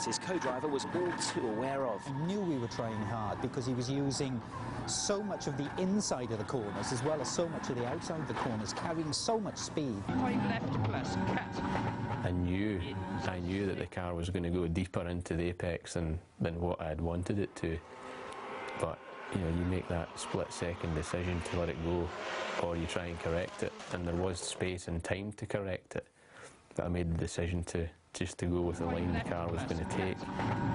as his co-driver was all too aware of. I knew we were trying hard because he was using so much of the inside of the corners as well as so much of the outside of the corners, carrying so much speed. 5 left plus cut. I knew that the car was going to go deeper into the apex than what I had wanted it to. But you know, you make that split-second decision to let it go, or you try and correct it, and there was space and time to correct it. But I made the decision just to go with the line the car was going to take.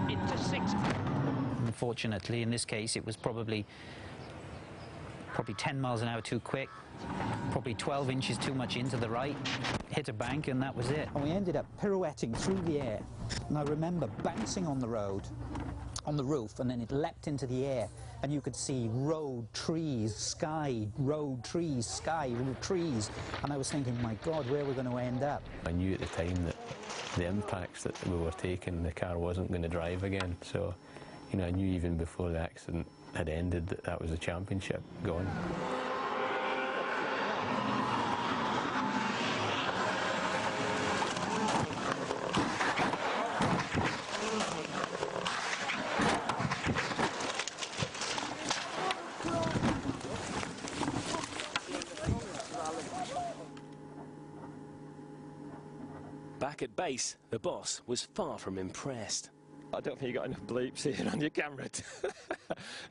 Into 6. Unfortunately, in this case, it was probably 10 miles an hour too quick, probably 12 inches too much into the right, hit a bank, and that was it. And we ended up pirouetting through the air, and I remember bouncing on the road, on the roof, and then it leapt into the air, and you could see road, trees, sky, road, trees, sky, trees, and I was thinking, my God, where are we going to end up? I knew at the time that the impacts that we were taking, the car wasn't going to drive again, so you know, I knew even before the accident had ended that that was the championship gone. Back at base, the boss was far from impressed. I don't think you got enough bleeps here on your camera.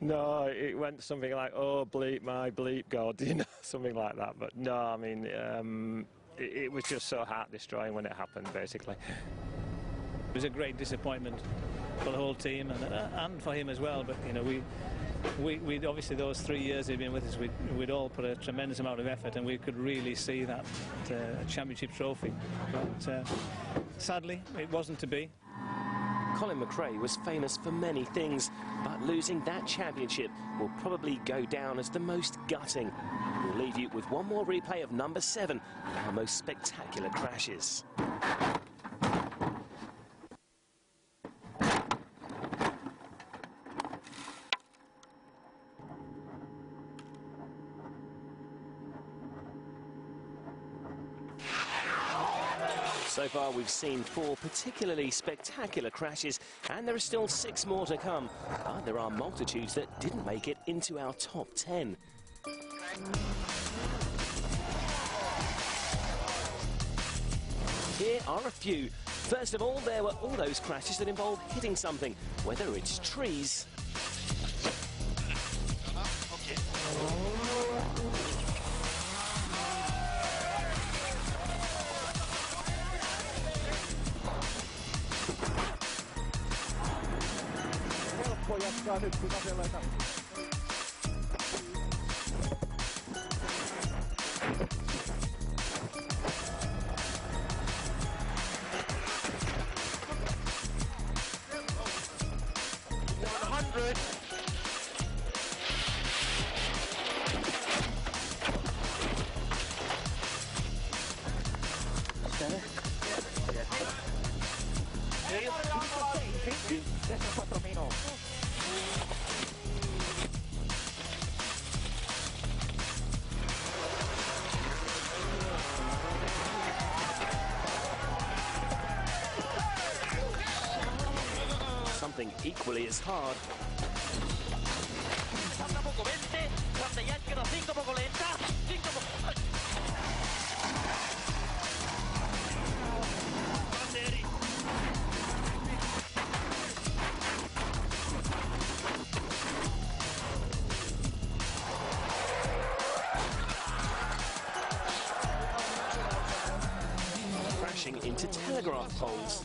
No, it went something like, oh, bleep my bleep God, you know, something like that. But no, I mean, it was just so heart-destroying when it happened, basically. It was a great disappointment for the whole team and for him as well. But you know, we'd obviously those 3 years he'd been with us, we'd all put a tremendous amount of effort, and we could really see that championship trophy. But sadly, it wasn't to be. Colin McRae was famous for many things, but losing that championship will probably go down as the most gutting. We'll leave you with one more replay of number 7, our most spectacular crashes. So far we've seen 4 particularly spectacular crashes, and there are still 6 more to come. But there are multitudes that didn't make it into our top 10. Here are a few. First of all, there were all those crashes that involve hitting something, whether it's trees, something equally as hard. Crashing into telegraph poles.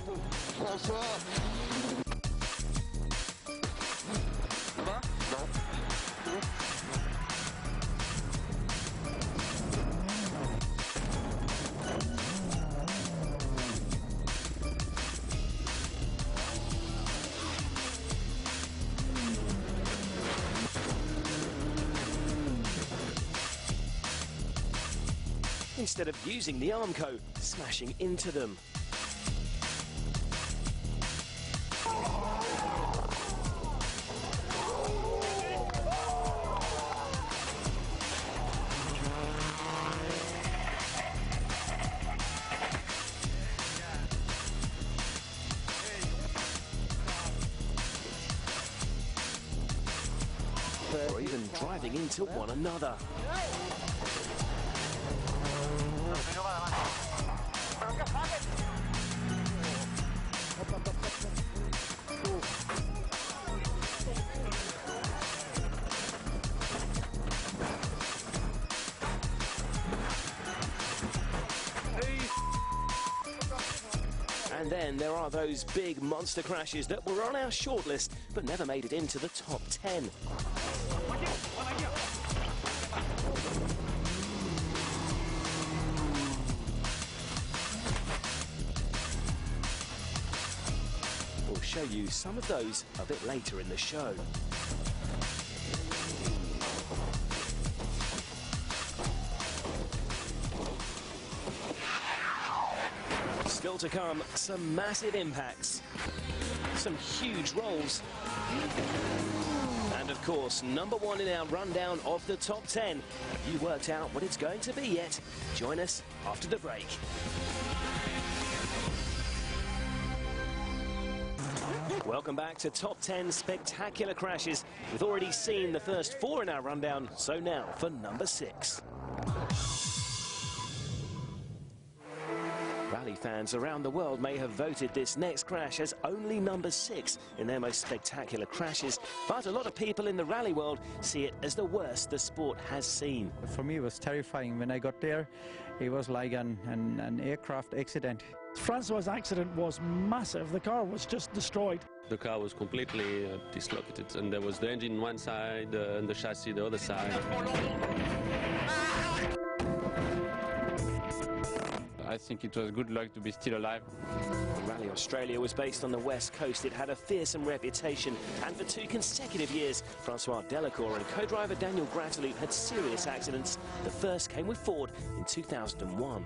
Instead of using the Armco, smashing into them. even driving into one another. And then there are those big monster crashes that were on our shortlist but never made it into the top 10. We'll show you some of those a bit later in the show. Still to come, some massive impacts, some huge rolls, and of course, number one in our rundown of the top 10. Have you worked out what it's going to be yet? Join us after the break. Welcome back to Top 10 Spectacular Crashes. We've already seen the first 4 in our rundown, so now for number 6. Rally fans around the world may have voted this next crash as only number 6 in their most spectacular crashes, but a lot of people in the rally world see it as the worst the sport has seen. For me, it was terrifying. When I got there, it was like an aircraft accident. Francois' accident was massive. The car was just destroyed. The car was completely dislocated, and there was the engine one side and the chassis the other side. I think it was good luck to be still alive. Rally Australia was based on the West Coast. It had a fearsome reputation, and for 2 consecutive years, Francois Delacour and co-driver Daniel Gratteloup had serious accidents. The first came with Ford in 2001.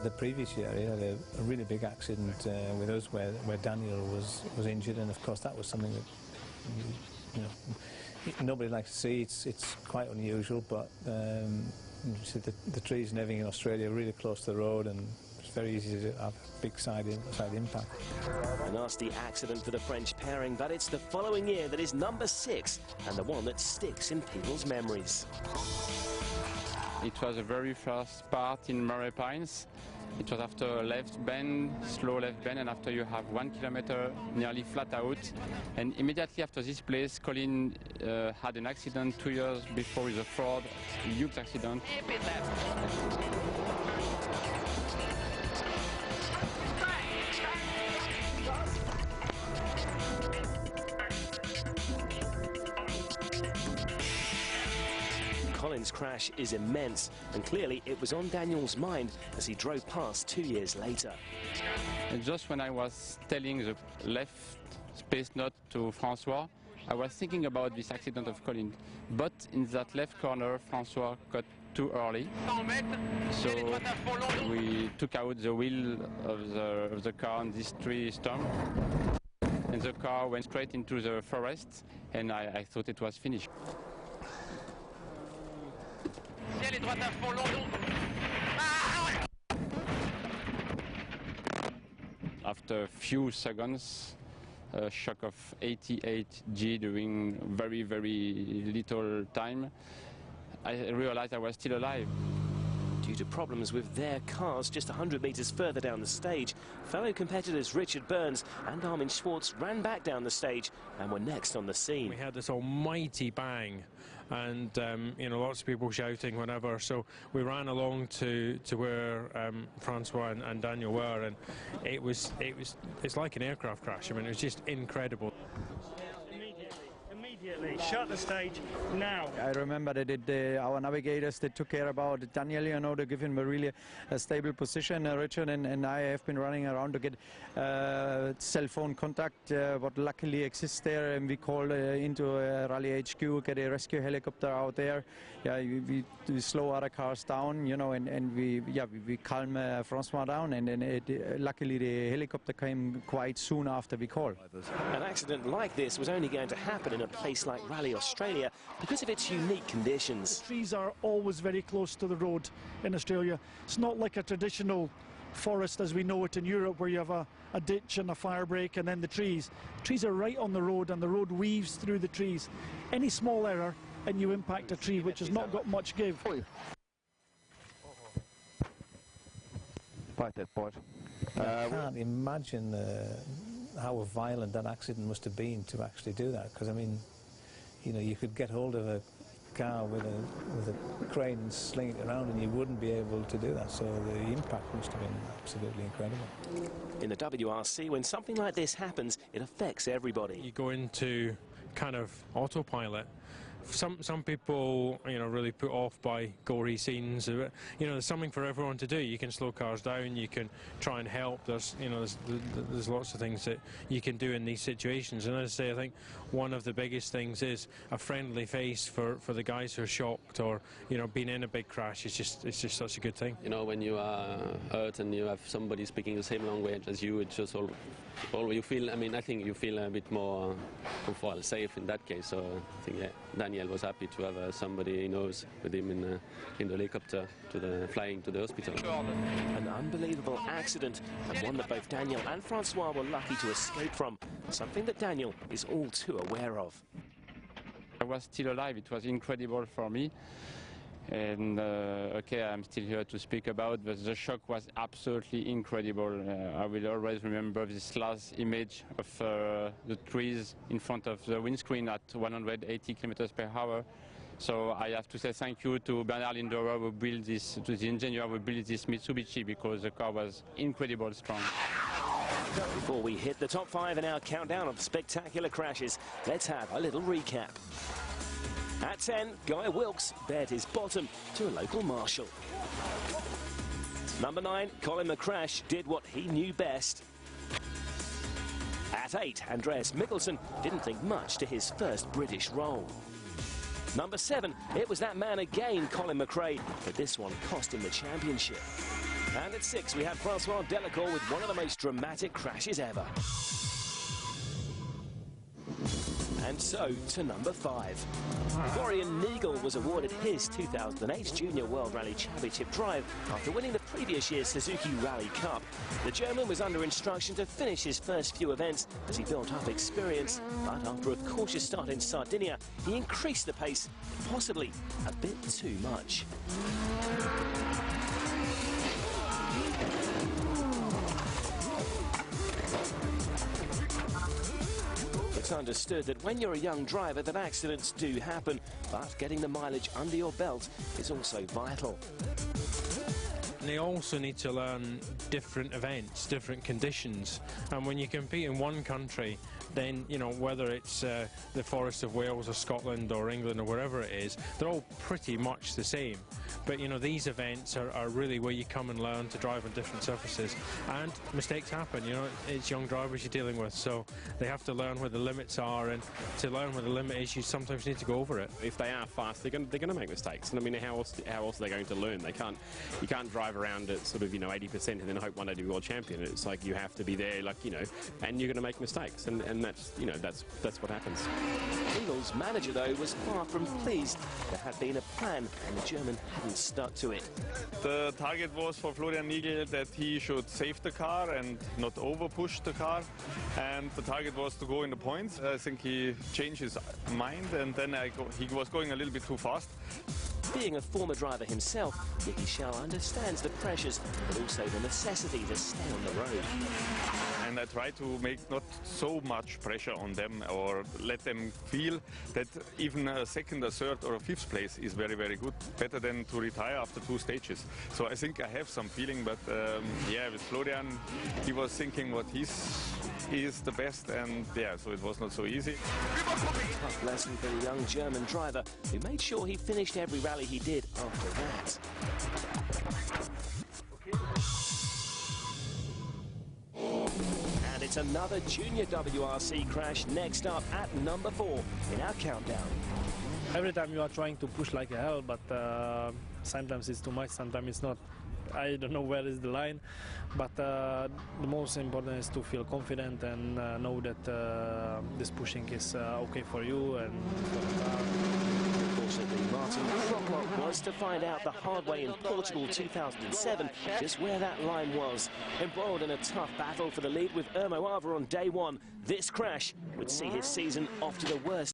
The previous year, he had a really big accident with us where Daniel was injured, and of course that was something that nobody likes to see. It's quite unusual, but you see the trees and everything in Australia are really close to the road, and it's very easy to have a big side impact. A nasty accident for the French pairing, but it's the following year that is number 6 and the one that sticks in people's memories. It was the very first part in Murray Pines. It was after a left bend, slow left bend, and after you have 1 kilometer nearly flat out. And immediately after this place, Colin had an accident 2 years before with a Ford, a huge accident. Colin's crash is immense, and clearly it was on Daniel's mind as he drove past 2 years later. And just when I was telling the left space note to Francois, I was thinking about this accident of Colin. But in that left corner, Francois got too early. So we took out the wheel of the car on this tree stump. And the car went straight into the forest, and I thought it was finished. After a few seconds, a shock of 88 G during very, very little time, I realized I was still alive. Due to problems with their cars just 100 metres further down the stage, fellow competitors Richard Burns and Armin Schwartz ran back down the stage and were next on the scene. We had this almighty bang, and lots of people shouting whenever, so we ran along to where Francois and Daniel were, and it's like an aircraft crash. I mean, it was just incredible. Shut the stage now. I remember that our navigators, they took care about Daniel, to give him a really stable position. Richard and I have been running around to get cell phone contact, what luckily exists there, and we call into Rally HQ, get a rescue helicopter out there. Yeah, we slow other cars down, and we calm Francois down, and then luckily the helicopter came quite soon after we called. An accident like this was only going to happen in a place like Rally Australia because of its unique conditions. The trees are always very close to the road in Australia. It's not like a traditional forest as we know it in Europe, where you have a ditch and a fire break and then the trees. Trees are right on the road and the road weaves through the trees. Any small error and you impact a tree which has not got much give. I can't imagine how violent that accident must have been to actually do that, because I mean, you know, you could get hold of a car with a crane and sling it around and you wouldn't be able to do that, so the impact must have been absolutely incredible. In the WRC, when something like this happens, it affects everybody. You go into kind of autopilot. Some people, you know, really put off by gory scenes. You know, there's something for everyone to do. You can slow cars down. You can try and help. There's, you know, there's lots of things that you can do in these situations. And as I say, I think one of the biggest things is a friendly face for the guys who are shocked or, you know, being in a big crash. It's just such a good thing. You know, when you are hurt and you have somebody speaking the same language as you, it's just all you feel. I mean, I think you feel a bit more safe in that case. So I think, yeah, Daniel was happy to have somebody he knows with him in the helicopter flying to the hospital. An unbelievable accident, and one that both Daniel and Francois were lucky to escape from, something that Daniel is all too aware of. I was still alive. It was incredible for me. And okay, I'm still here to speak about, but the shock was absolutely incredible. I will always remember this last image of the trees in front of the windscreen at 180 kilometers per hour. So I have to say thank you to Bernard Lindauer who built this, to the engineer who built this Mitsubishi, because the car was incredible strong. Before we hit the top 5 in our countdown of spectacular crashes, let's have a little recap. At 10, Guy Wilkes bared his bottom to a local marshal. Number 9, Colin McCrash did what he knew best. At 8, Andreas Mikkelsen didn't think much to his first British role. Number 7, it was that man again, Colin McRae, but this one cost him the championship. And at 6, we had Francois Delacour with one of the most dramatic crashes ever. And so to number 5. Florian Nigel was awarded his 2008 Junior World Rally Championship drive after winning the previous year's Suzuki Rally Cup. The German was under instruction to finish his first few events as he built up experience, but after a cautious start in Sardinia, he increased the pace, possibly a bit too much. It's understood that when you're a young driver that accidents do happen, but getting the mileage under your belt is also vital. And they also need to learn different events, different conditions. And when you compete in one country, then, you know, whether it's the Forest of Wales or Scotland or England or wherever it is, they're all pretty much the same. But, you know, these events are really where you come and learn to drive on different surfaces. And mistakes happen, you know, it's young drivers you're dealing with, so they have to learn where the limits are, and to learn where the limit is, you sometimes need to go over it. If they are fast, they're going to make mistakes. And I mean, how else are they going to learn? You can't drive around at sort of, you know, 80% and then hope one day to be world champion. It's like you have to be there, like, you know, and you're going to make mistakes, and that's, you know, that's what happens. Nigel's manager, though, was far from pleased. There had been a plan, and the German hadn't stuck to it. The target was for Florian Nigel that he should save the car and not over-push the car, and the target was to go in the points. I think he changed his mind, and then he was going a little bit too fast. Being a former driver himself, Nicky Schell understands the pressures, but also the necessity to stay on the road. And I try to make not so much pressure on them, or let them feel that even a second, a third or a fifth place is very, very good. Better than to retire after 2 stages. So I think I have some feeling, but yeah, with Florian, he was thinking what he is the best, and yeah, so it was not so easy. Tough lesson for the young German driver, who made sure he finished every rally he did after that. And it's another junior WRC crash next up at number 4 in our countdown. Every time you are trying to push like hell, but sometimes it's too much, sometimes it's not. I don't know where is the line, but the most important is to feel confident and know that this pushing is okay for you and for the car. Unfortunately, Martin Crockett was to find out the hard way in Portugal 2007 just where that line was. Embroiled in a tough battle for the lead with Irmo Ava on day one, this crash would see his season off to the worst